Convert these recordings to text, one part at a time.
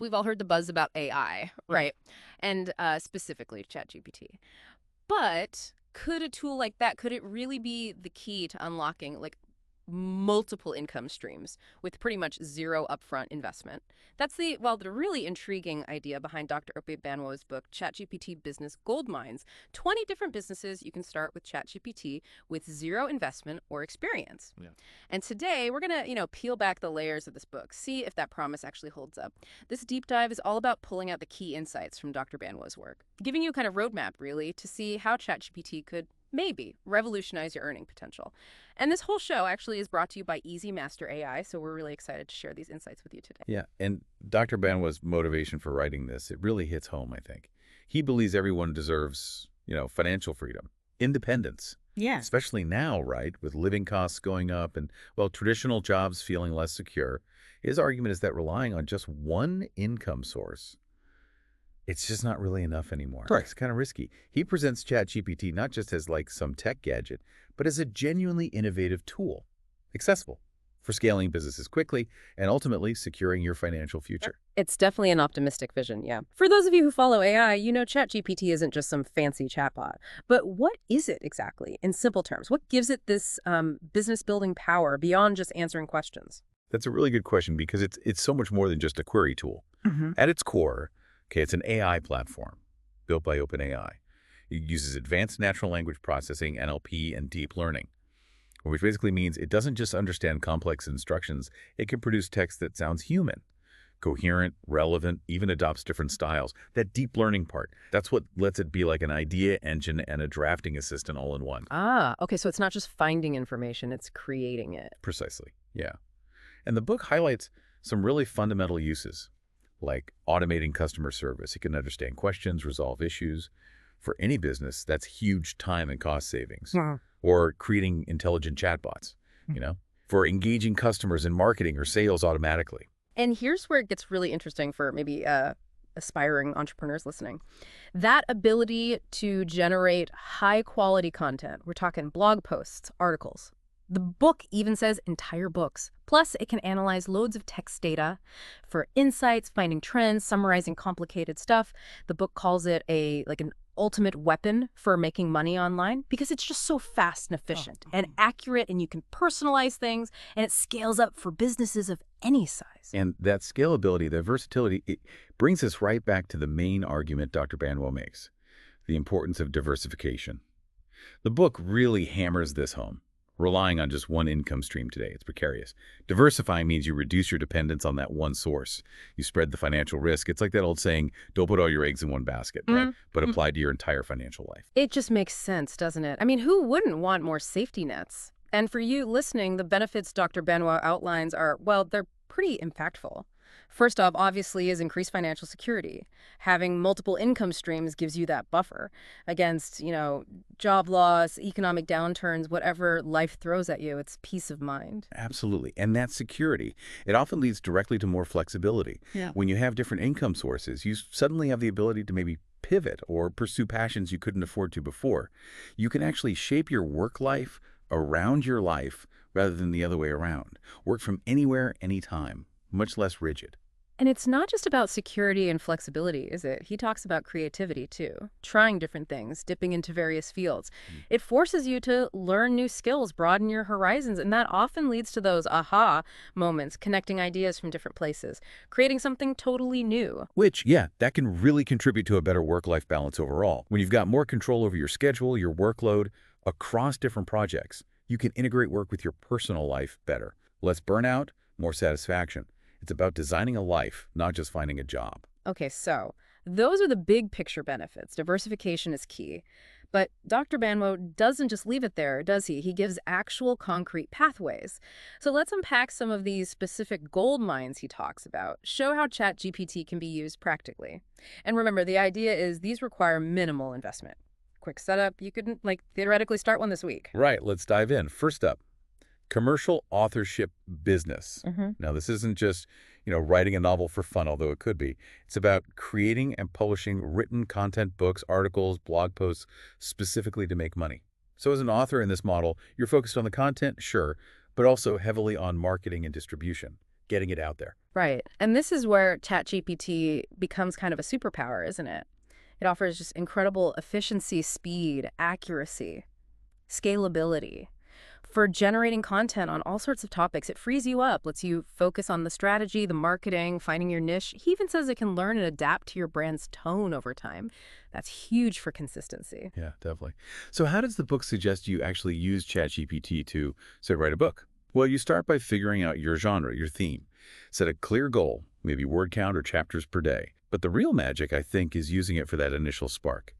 We've all heard the buzz about AI, right? And specifically ChatGPT. But could a tool like that, could it really be the key to unlocking like multiple income streams with pretty much zero upfront investment? That's the really intriguing idea behind Dr. Ope Banwo's book, ChatGPT Business Goldmines. 20 different businesses you can start with ChatGPT with zero investment or experience. Yeah. And today we're going to, peel back the layers of this book, see if that promise actually holds up. This deep dive is all about pulling out the key insights from Dr. Banwo's work, giving you a kind of roadmap, really, to see how ChatGPT could maybe revolutionize your earning potential. And this whole show actually is brought to you by Easy Master AI, so we're really excited to share these insights with you today. Yeah, and Dr. Banwa's motivation for writing this, it really hits home, I think. He believes everyone deserves, financial freedom, independence, Yeah. especially now, right, with living costs going up and, well, traditional jobs feeling less secure. His argument is that relying on just one income source, it's just not really enough anymore. Correct. It's kind of risky. He presents ChatGPT not just as like some tech gadget, but as a genuinely innovative tool, accessible for scaling businesses quickly and ultimately securing your financial future. It's definitely an optimistic vision, yeah. For those of you who follow AI, you know ChatGPT isn't just some fancy chatbot. But what is it exactly, in simple terms? What gives it this business-building power beyond just answering questions? That's a really good question because it's so much more than just a query tool. Mm-hmm. At its core, okay, it's an AI platform built by OpenAI. It uses advanced natural language processing, NLP, and deep learning, which basically means it doesn't just understand complex instructions. It can produce text that sounds human, coherent, relevant, even adopts different styles. That deep learning part, that's what lets it be like an idea engine and a drafting assistant all in one. Ah, okay, so it's not just finding information, it's creating it. Precisely, yeah. And the book highlights some really fundamental uses, like automating customer service. It can understand questions, resolve issues. For any business, that's huge time and cost savings. Or creating intelligent chatbots, for engaging customers in marketing or sales automatically. And here's where it gets really interesting for maybe aspiring entrepreneurs listening. That ability to generate high-quality content. We're talking blog posts, articles. The book even says entire books. Plus, it can analyze loads of text data for insights, finding trends, summarizing complicated stuff. The book calls it an ultimate weapon for making money online because it's just so fast and efficient and accurate, and you can personalize things, and it scales up for businesses of any size. And that scalability, that versatility, it brings us right back to the main argument Dr. Banwo makes, the importance of diversification. The book really hammers this home. Relying on just one income stream today, it's precarious. Diversifying means you reduce your dependence on that one source. You spread the financial risk. It's like that old saying, don't put all your eggs in one basket, right? But applied to your entire financial life. It just makes sense, doesn't it? I mean, who wouldn't want more safety nets? And for you listening, the benefits Dr. Banwo outlines are, well, they're pretty impactful. First off, obviously, is increased financial security. Having multiple income streams gives you that buffer against, job loss, economic downturns, whatever life throws at you. It's peace of mind. Absolutely. And that security, it often leads directly to more flexibility. Yeah. When you have different income sources, you suddenly have the ability to maybe pivot or pursue passions you couldn't afford to before. You can actually shape your work life around your life rather than the other way around. Work from anywhere, anytime, much less rigid. And it's not just about security and flexibility, is it? He talks about creativity, too. Trying different things, dipping into various fields. It forces you to learn new skills, broaden your horizons, and that often leads to those aha moments, connecting ideas from different places, creating something totally new. Which, yeah, that can really contribute to a better work-life balance overall. When you've got more control over your schedule, your workload, across different projects, you can integrate work with your personal life better. Less burnout, more satisfaction. It's about designing a life, not just finding a job. Okay, so those are the big picture benefits. Diversification is key. But Dr. Banwo doesn't just leave it there, does he? He gives actual concrete pathways. So let's unpack some of these specific gold mines he talks about, show how ChatGPT can be used practically. And remember, the idea is these require minimal investment. Quick setup, you could theoretically start one this week. Right, let's dive in. First up, commercial authorship business. Now, this isn't just, writing a novel for fun, although it could be. It's about creating and publishing written content, books, articles, blog posts, specifically to make money. So as an author in this model, you're focused on the content, sure, but also heavily on marketing and distribution. getting it out there. Right. And this is where ChatGPT becomes kind of a superpower, isn't it? It offers just incredible efficiency, speed, accuracy, scalability. For generating content on all sorts of topics, it frees you up, lets you focus on the strategy, the marketing, finding your niche. He even says it can learn and adapt to your brand's tone over time. That's huge for consistency. Yeah, definitely. So how does the book suggest you actually use ChatGPT to, say, write a book? Well, you start by figuring out your genre, your theme. Set a clear goal, maybe word count or chapters per day. But the real magic, I think, is using it for that initial spark.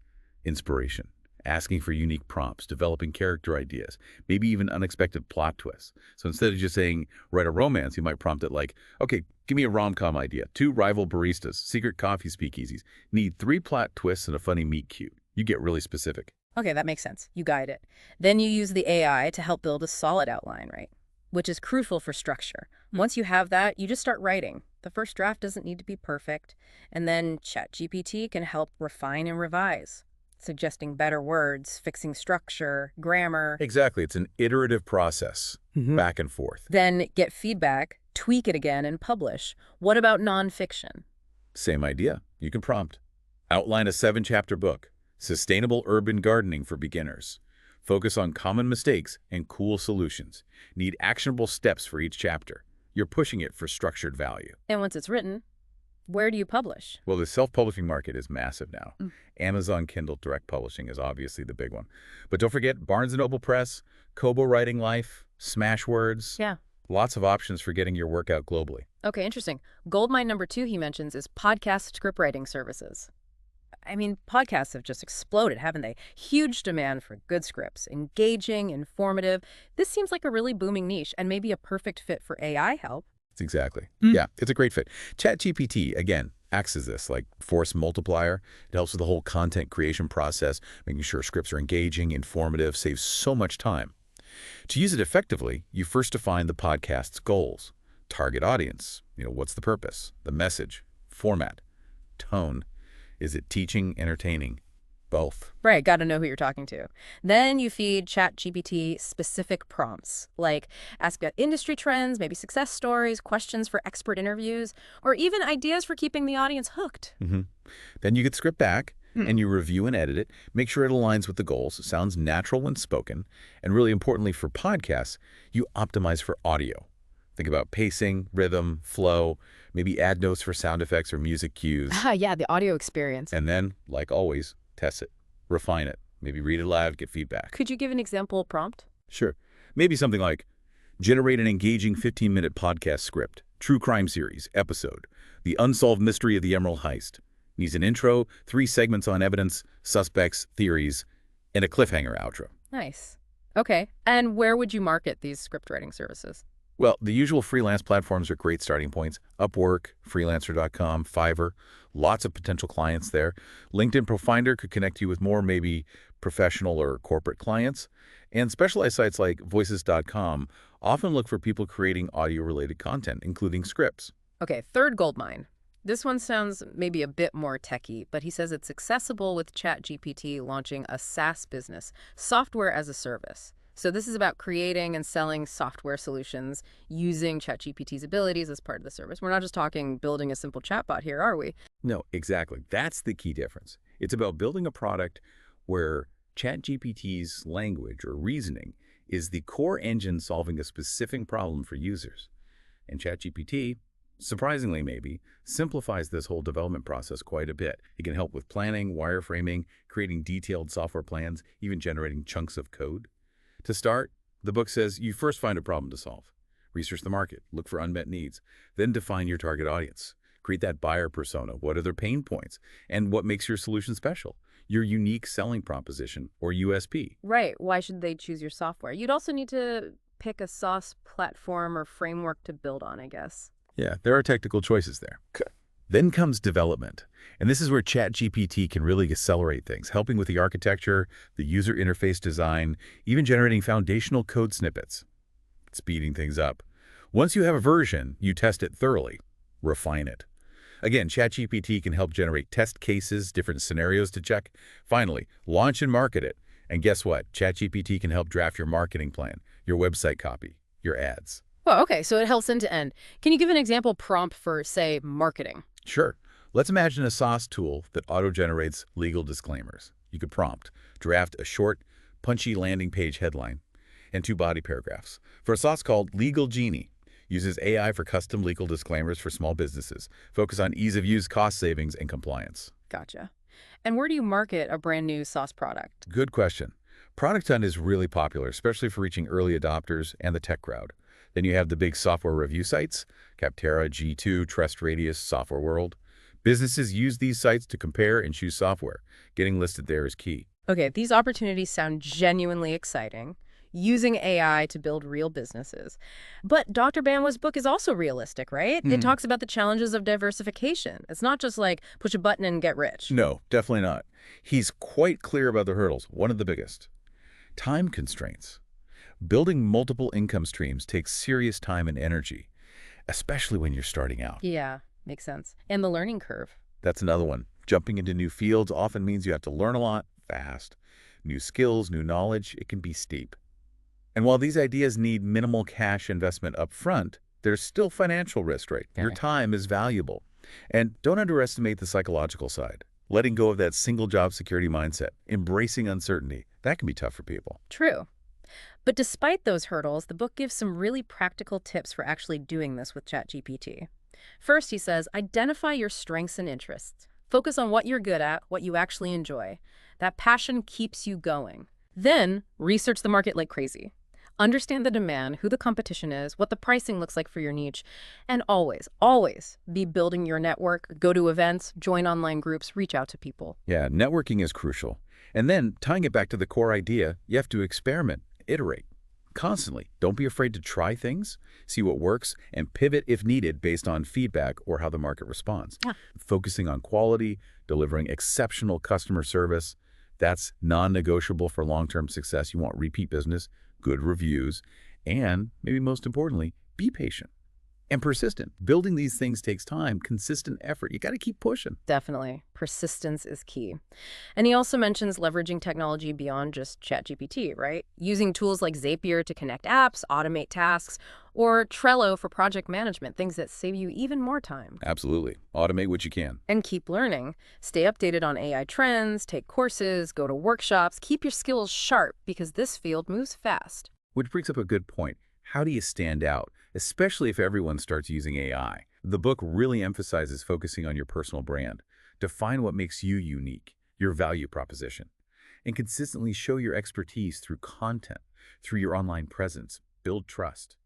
Inspiration. Asking for unique prompts, developing character ideas, maybe even unexpected plot twists. So instead of just saying, write a romance, you might prompt it like, okay, give me a rom-com idea, 2 rival baristas, secret coffee speakeasies, need 3 plot twists and a funny meet cute. You get really specific. Okay, that makes sense. You guide it. Then you use the AI to help build a solid outline, right? Which is crucial for structure. Once you have that, you just start writing. The first draft doesn't need to be perfect. And then ChatGPT can help refine and revise, suggesting better words, fixing structure, grammar. Exactly. It's an iterative process, back and forth. Then get feedback, tweak it again, and publish. What about nonfiction? Same idea. You can prompt. Outline a 7-chapter book. Sustainable urban gardening for beginners. Focus on common mistakes and cool solutions. Need actionable steps for each chapter. You're pushing it for structured value. And once it's written, where do you publish? Well, the self-publishing market is massive now. Amazon Kindle Direct Publishing is obviously the big one. But don't forget Barnes & Noble Press, Kobo Writing Life, Smashwords. Yeah. Lots of options for getting your work out globally. Okay, interesting. Goldmine number 2 he mentions is podcast script writing services. I mean, podcasts have just exploded, haven't they? Huge demand for good scripts, engaging, informative. This seems like a really booming niche and maybe a perfect fit for AI help. Exactly. Yeah, it's a great fit. ChatGPT, again, acts as this, like force multiplier. It helps with the whole content creation process, making sure scripts are engaging, informative, saves so much time. To use it effectively, you first define the podcast's goals. Target audience, what's the purpose, the message, format, tone. Is it teaching, entertaining? Both. Right, got to know who you're talking to. Then you feed ChatGPT specific prompts, like ask about industry trends, maybe success stories, questions for expert interviews, or even ideas for keeping the audience hooked. Then you get the script back, and you review and edit it. Make sure it aligns with the goals, sounds natural when spoken, and really importantly for podcasts, you optimize for audio. Think about pacing, rhythm, flow, maybe add notes for sound effects or music cues. Yeah, the audio experience. And then, like always, test it, refine it, maybe read it aloud, get feedback. Could you give an example prompt? Sure. Maybe something like, generate an engaging 15-minute podcast script, true crime series, episode, the unsolved mystery of the Emerald Heist. Needs an intro, 3 segments on evidence, suspects, theories, and a cliffhanger outro. Nice. Okay, and where would you market these script writing services? Well, the usual freelance platforms are great starting points. Upwork, freelancer.com, Fiverr, lots of potential clients there. LinkedIn Profinder could connect you with more maybe professional or corporate clients. And specialized sites like voices.com often look for people creating audio-related content, including scripts. Okay, third goldmine. This one sounds maybe a bit more techy, but he says it's accessible with ChatGPT launching a SaaS business, software as a service. So this is about creating and selling software solutions using ChatGPT's abilities as part of the service. We're not just talking building a simple chatbot here, are we? No, exactly. That's the key difference. It's about building a product where ChatGPT's language or reasoning is the core engine solving a specific problem for users. And ChatGPT, surprisingly maybe, simplifies this whole development process quite a bit. It can help with planning, wireframing, creating detailed software plans, even generating chunks of code. To start, the book says you first find a problem to solve. Research the market, look for unmet needs, then define your target audience. Create that buyer persona. What are their pain points? And what makes your solution special? Your unique selling proposition, or USP. Right. Why should they choose your software? You'd also need to pick a SaaS platform or framework to build on, I guess. Yeah, there are technical choices there. Then comes development. And this is where ChatGPT can really accelerate things, helping with the architecture, the user interface design, even generating foundational code snippets. Speeding things up. Once you have a version, you test it thoroughly, refine it. Again, ChatGPT can help generate test cases, different scenarios to check. Finally, launch and market it. And guess what? ChatGPT can help draft your marketing plan, your website copy, your ads. Well, okay, so it helps end to end. Can you give an example prompt for, say, marketing? Sure. Let's imagine a SaaS tool that auto-generates legal disclaimers. You could prompt, draft a short, punchy landing page headline and 2 body paragraphs. For a sauce called Legal Genie, uses AI for custom legal disclaimers for small businesses. Focus on ease of use, cost savings, and compliance. Gotcha. And where do you market a brand new sauce product? Good question. Product Hunt is really popular, especially for reaching early adopters and the tech crowd. Then you have the big software review sites, Capterra, G2, Trust Radius, Software World. Businesses use these sites to compare and choose software. Getting listed there is key. Okay, these opportunities sound genuinely exciting. Using AI to build real businesses. But Dr. Banwo's book is also realistic, right? It talks about the challenges of diversification. It's not just like push a button and get rich. No, definitely not. He's quite clear about the hurdles, one of the biggest. Time constraints. Building multiple income streams takes serious time and energy, especially when you're starting out. Yeah, makes sense. And the learning curve. That's another one. Jumping into new fields often means you have to learn a lot fast. New skills, new knowledge, it can be steep. And while these ideas need minimal cash investment up front, there's still financial risk, right? Your Okay. time is valuable. And don't underestimate the psychological side. Letting go of that single job security mindset, embracing uncertainty, that can be tough for people. True. But despite those hurdles, the book gives some really practical tips for actually doing this with ChatGPT. First, he says, identify your strengths and interests. Focus on what you're good at, what you actually enjoy. That passion keeps you going. Then, research the market like crazy. Understand the demand, who the competition is, what the pricing looks like for your niche, and always, always be building your network, go to events, join online groups, reach out to people. Yeah, networking is crucial. And then, tying it back to the core idea, you have to experiment, iterate, constantly. Don't be afraid to try things, see what works, and pivot if needed based on feedback or how the market responds. Yeah. Focusing on quality, delivering exceptional customer service, that's non-negotiable for long-term success. You want repeat business, good reviews, and maybe most importantly, be patient and persistent. Building these things takes time, consistent effort. You got to keep pushing. Definitely. Persistence is key. And he also mentions leveraging technology beyond just ChatGPT, right? Using tools like Zapier to connect apps, automate tasks, or Trello for project management, things that save you even more time. Absolutely. Automate what you can. And keep learning. Stay updated on AI trends, take courses, go to workshops, keep your skills sharp because this field moves fast. Which brings up a good point. How do you stand out, especially if everyone starts using AI? The book really emphasizes focusing on your personal brand. Define what makes you unique, your value proposition, and consistently show your expertise through content, through your online presence. Build trust.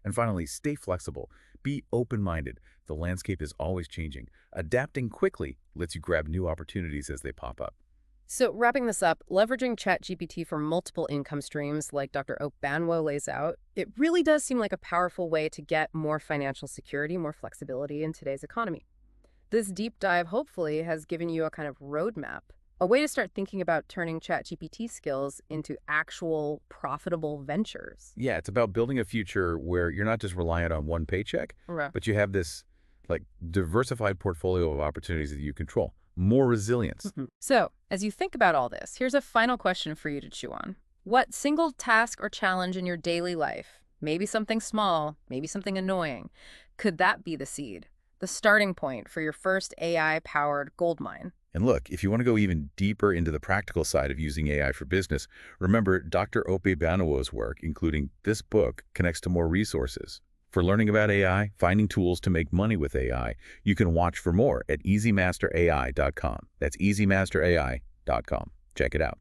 And finally, stay flexible. Be open-minded. The landscape is always changing. Adapting quickly lets you grab new opportunities as they pop up. So wrapping this up, leveraging ChatGPT for multiple income streams like Dr. Ope Banwo lays out, it really does seem like a powerful way to get more financial security, more flexibility in today's economy. This deep dive hopefully has given you a kind of roadmap, a way to start thinking about turning ChatGPT skills into actual profitable ventures. Yeah, it's about building a future where you're not just reliant on one paycheck, Right. but you have this diversified portfolio of opportunities that you control. More resilience. So, as you think about all this, here's a final question for you to chew on. What single task or challenge in your daily life, maybe something small, maybe something annoying, could that be the seed, the starting point for your first AI-powered goldmine? And look, if you want to go even deeper into the practical side of using AI for business, remember Dr. Ope Banwo's work, including this book, connects to more resources. For learning about AI, finding tools to make money with AI, you can watch for more at easymasterai.com. That's easymasterai.com. Check it out.